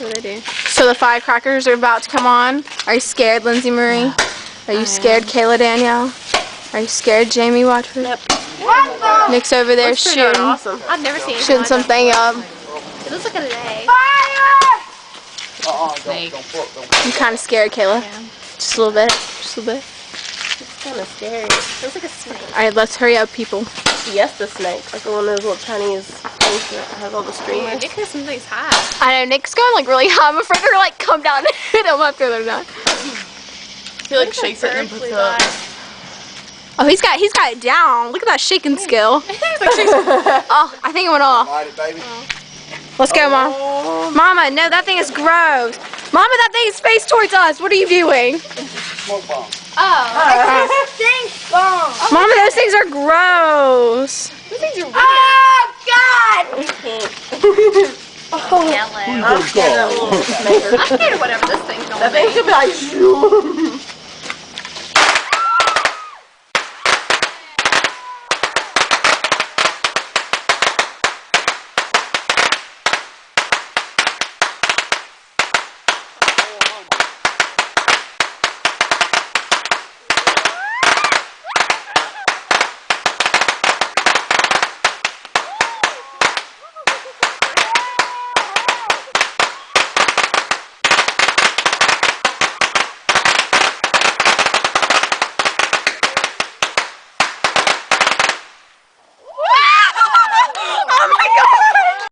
exactly what I do. So the firecrackers are about to come on. Are you scared, Lindsay Marie? Are you scared, Kayla Danielle? Are you scared, Jamie Watford? Nope. Nick's over there Looks pretty shooting, awesome. I've never seen anything shooting like something up. that. It looks like an egg. Snake. I'm kind of scared, Kayla. Yeah. Just a little bit. Just a little bit. It's kind of scary. It looks like a snake. All right, let's hurry up, people. Yes, the snake. Like one of those little Chinese things that has all the streamers. Nick has some things high. I know Nick's going like really high. I'm afraid they're like come down and hit him after they're done. He like shakes it and puts it up. Oh, he's got it down. Look at that shaking skill. Oh, I think it went off. Light it, baby. Let's go, Mom. Mama, no, that thing is gross. Mama, that thing is faced towards us. What are you doing? Smoke bomb. Mama, those things are gross. Those things are weird. Yellow. Who you gonna call? I'm scared of whatever this thing's gonna That thing be. could be like,